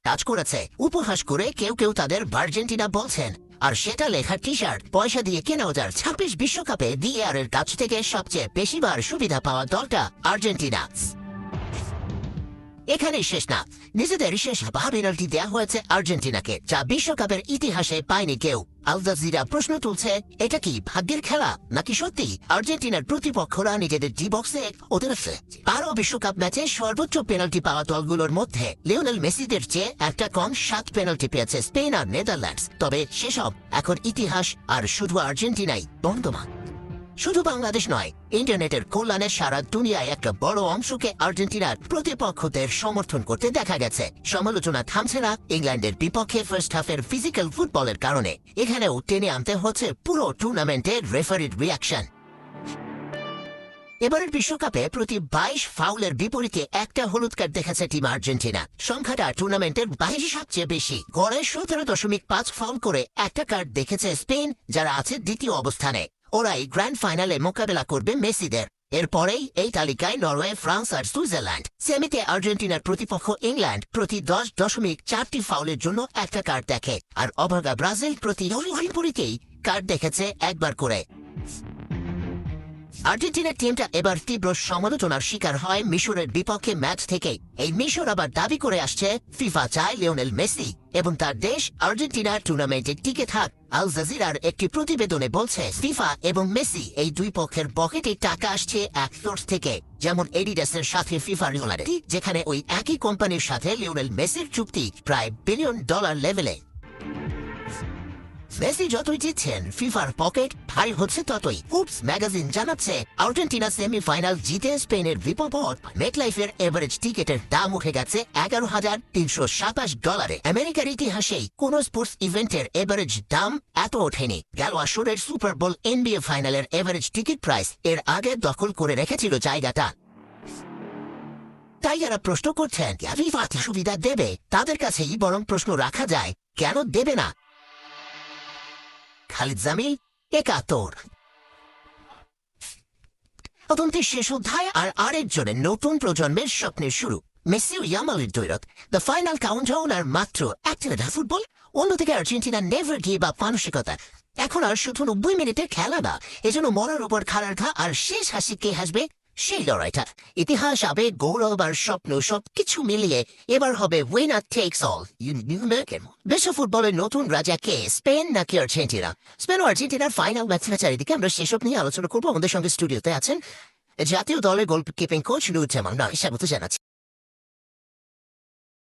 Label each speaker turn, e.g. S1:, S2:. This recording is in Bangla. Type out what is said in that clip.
S1: কাজ করেছে। উপহাস করে কেউ কেউ তাদের আর্জেন্টিনা বলছেন, আর সেটা লেখা টি শার্ট পয়সা দিয়ে কেনা। 2026 বিশ্বকাপে ভিএআর এর কাছ থেকে সবচেয়ে বেশিবার সুবিধা পাওয়া দলটা আর্জেন্টিনা। এখানেই শেষ না, নিজেদের শেষ পেনাল্টি দেওয়া হয়েছে আর্জেন্টিনাকে, যা বিশ্বকাপের ইতিহাসে পায়নি কেউ। আল জাজিরা প্রশ্ন তুলছে, এটা কি ভাগ্যের খেলা নাকি সত্যি আর্জেন্টিনার প্রতিপক্ষরা নিজেদের ডি বক্সে ওদের 12 বিশ্বকাপ ম্যাচে সর্বোচ্চ পেনাল্টি পাওয়া দলগুলোর মধ্যে লিওনেল মেসিদের চেয়ে একটা কম 7 পেনাল্টি পেয়েছে স্পেন আর নেদারল্যান্ডস। তবে সেসব এখন ইতিহাস, আর শুধু আর্জেন্টিনাই বর্তমান। শুধু বাংলাদেশ নয়, ইন্টারনেটের কল্যাণে সারা দুনিয়ায় একটা বড় অংশকে আর্জেন্টিনার প্রতিপক্ষদের সমর্থন করতে দেখা গেছে। সমালোচনা থামছে না ইংল্যান্ডের বিপক্ষে ফার্স্ট হাফের ফিজিক্যাল ফুটবলের কারণে। এখানেও টেনে আনতে হচ্ছে পুরো টুর্নামেন্টের রেফারির রিয়াকশন। এবারের বিশ্বকাপে প্রতি 22 ফাউলের বিপরীতে একটা হলুদ কার্ড দেখেছে টিম আর্জেন্টিনা। সংখ্যাটা টুর্নামেন্টের বাইরে সবচেয়ে বেশি। গড়ে 17.5 ফাউল করে একটা কার্ড দেখেছে স্পেন, যারা আছে দ্বিতীয় অবস্থানে। ওরাই গ্র্যান্ড ফাইনালে মোকাবেলা করবে মেসিদের। এরপরেই এই তালিকায় নরওয়ে, ফ্রান্স আর সুইজারল্যান্ড। সেমিতে আর্জেন্টিনার প্রতিপক্ষ ইংল্যান্ড প্রতি 10.4টি ফাউলের জন্য একটা কার্ড দেখে, আর অভাগা ব্রাজিল প্রতি বিপরীতেই কার্ড দেখেছে একবার করে। আর্জেন্টিনার টিমটা এবার তীব্র সমালোচনার শিকার হয় মিশরের বিপক্ষে ম্যাচ থেকে। এই মিশর আবার দাবি করে আসছে ফিফা চায় লিওনেল মেসি এবং তার দেশ আর্জেন্টিনা টুর্নামেন্টে টিকে থাক। আল জাজিরার একটি প্রতিবেদনে বলছে, ফিফা এবং মেসি এই দুই পক্ষের পকেটে টাকা আসছে এক সোর্স থেকে, যেমন এডিডাসের সাথে ফিফা রিওলারিটি, যেখানে ওই একই কোম্পানির সাথে লিওনেল মেসির চুক্তি প্রায় $1 বিলিয়ন লেভেলে। মেসি যতই জিতছেন, ফিফার পকেট ভারী হচ্ছে ততই। ফুবস ম্যাগাজিন জানাচ্ছে, আর্জেন্টিনা সেমিফাইনাল জিতে স্পেনের বিপদ। মেটলাইফের এভারেজ টিকেটের দাম উঠে গেছে $11,327। আমেরিকার ইতিহাসেই কোন স্পোর্টস ইভেন্টের এভারেজ দাম এত ওঠেনি। গেল আসরের সুপার বোল NBA ফাইনালের এভারেজ টিকিট প্রাইস এর আগে দখল করে রেখেছিল জায়গাটা। তাই যারা প্রশ্ন করছেন ফিফা সুবিধা দেবে, তাদের কাছেই বরং প্রশ্ন রাখা যায়, কেন দেবে না? খালিদ জামিল, 71। তদন্তের শেষ অধ্যায় আর আরেকজনের নতুন প্রজন্মের স্বপ্নের শুরু। মেসি ও ইয়ামালের দ্বৈরথ। দ্য ফাইনাল কাউন্টডাউন আর মাত্র একটা ফুটবল। অন্যদিকে আর্জেন্টিনা নেভার গিভ আপ মানসিকতা। এখন আর শুধু 90 মিনিটের খেলা না, এজন্য মরার উপর খাড়ার ঘা আর শেষ হাসি কে হাসবে সেই লড়াইটা। ইতিহাস, আবেগ, গৌরব আর স্বপ্ন সবকিছু মিলিয়ে এবার হবে উইনার টেকস অল। বিশ্ব ফুটবলের নতুন রাজা কে, স্পেন নাকি আর্জেন্টিনা? স্পেন ও আর্জেন্টিনার ফাইনাল ম্যাচের চারিদিকে আমরা সেসব নিয়ে আলোচনা করবো। আমাদের সঙ্গে স্টুডিওতে আছেন জাতীয় দলের গোলকিপিং কোচ নুরুজ্জামান। স্বাগত জানাচ্ছি।